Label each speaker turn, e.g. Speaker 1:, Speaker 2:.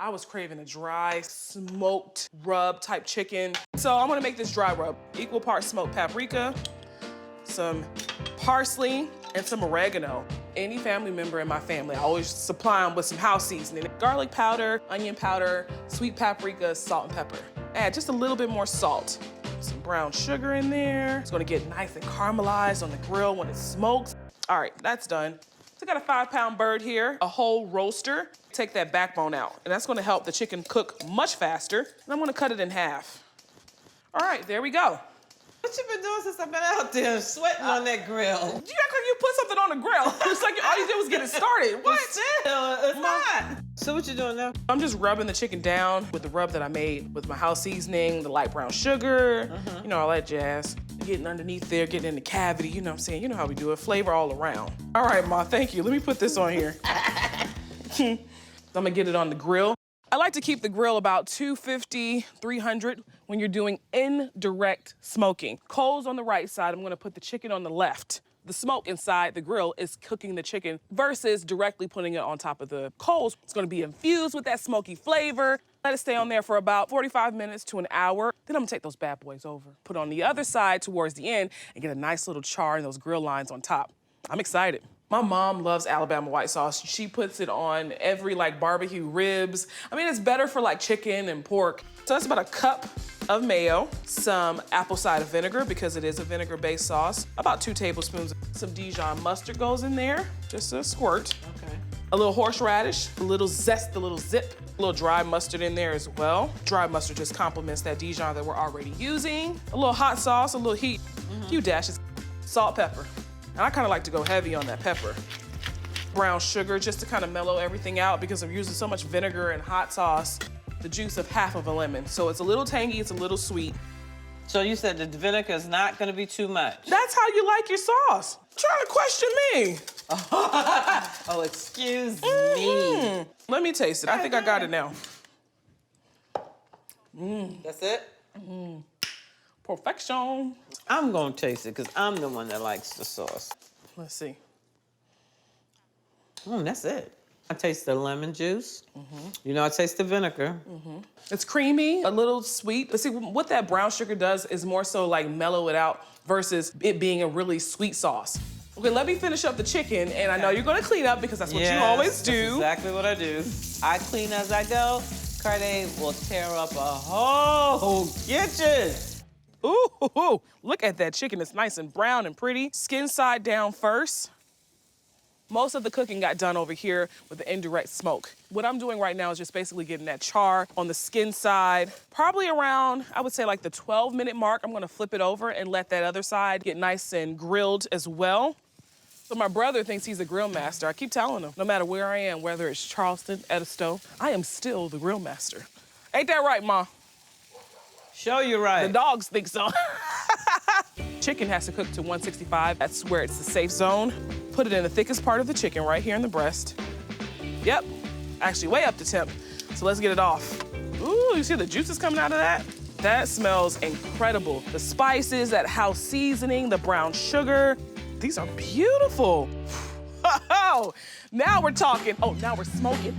Speaker 1: I was craving a dry, smoked rub type chicken. So I'm gonna make this dry rub. Equal parts smoked paprika, some parsley, and some oregano. Any family member in my family, I always supply them with some house seasoning. Garlic powder, onion powder, sweet paprika, salt and pepper. Add just a little bit more salt. Some brown sugar in there. It's gonna get nice and caramelized on the grill when it smokes. All right, that's done. So I got a 5-pound bird here, a whole roaster. Take that backbone out, and that's gonna help the chicken cook much faster. And I'm gonna cut it in half. All right, there we go.
Speaker 2: What you been doing since I've been out there sweating on that grill?
Speaker 1: You act like you put something on the grill. It's like all you did was get it started. What?
Speaker 2: Still, it's hot. So what you doing now?
Speaker 1: I'm just rubbing the chicken down with the rub that I made with my house seasoning, the light brown sugar, you know, all that jazz. Getting underneath there, getting in the cavity, you know what I'm saying? You know how we do it, flavor all around. All right, Ma, thank you. Let me put this on here. I'm gonna get it on the grill. I like to keep the grill about 250, 300 when you're doing indirect smoking. Coals on the right side, I'm gonna put the chicken on the left. The smoke inside the grill is cooking the chicken versus directly putting it on top of the coals. It's gonna be infused with that smoky flavor. Let it stay on there for about 45 minutes to an hour. Then I'm gonna take those bad boys over, put on the other side towards the end and get a nice little char and those grill lines on top. I'm excited. My mom loves Alabama white sauce. She puts it on every like barbecue ribs. I mean, it's better for like chicken and pork. So that's about a cup of mayo, some apple cider vinegar because it is a vinegar-based sauce, about 2 tablespoons. Some Dijon mustard goes in there, just a squirt.
Speaker 2: Okay.
Speaker 1: A little horseradish, a little zest, a little zip, a little dry mustard in there as well. Dry mustard just complements that Dijon that we're already using. A little hot sauce, a little heat, a few dashes, salt, pepper. And I kind of like to go heavy on that pepper. Brown sugar just to kind of mellow everything out because I'm using so much vinegar and hot sauce. The juice of half of a lemon. So it's a little tangy, it's a little sweet.
Speaker 2: So you said the vinegar is not gonna be too much?
Speaker 1: That's how you like your sauce. Trying to question me.
Speaker 2: Oh, excuse me.
Speaker 1: Let me taste it. I think I got it now.
Speaker 2: That's it?
Speaker 1: Perfection.
Speaker 2: I'm gonna taste it because I'm the one that likes the sauce.
Speaker 1: Let's see.
Speaker 2: That's it. I taste the lemon juice. You know, I taste the vinegar.
Speaker 1: It's creamy, a little sweet. But see, what that brown sugar does is more so like mellow it out versus it being a really sweet sauce. Okay, let me finish up the chicken, and I know you're gonna clean up because that's what you always do.
Speaker 2: That's exactly what I do. I clean as I go. Kardea will tear up a whole kitchen.
Speaker 1: Ooh, look at that chicken. It's nice and brown and pretty. Skin side down first. Most of the cooking got done over here with the indirect smoke. What I'm doing right now is just basically getting that char on the skin side. Probably around, I would say like the 12-minute mark, I'm gonna flip it over and let that other side get nice and grilled as well. So my brother thinks he's a grill master. I keep telling him, no matter where I am, whether it's Charleston, Edisto, I am still the grill master. Ain't that right, Ma?
Speaker 2: Show you right.
Speaker 1: The dogs think so. Chicken has to cook to 165. That's where it's the safe zone. Put it in the thickest part of the chicken right here in the breast. Yep, actually way up to temp. So let's get it off. Ooh, you see the juices coming out of that? That smells incredible. The spices, that house seasoning, the brown sugar. These are beautiful. Oh, now we're talking. Oh, now we're smoking.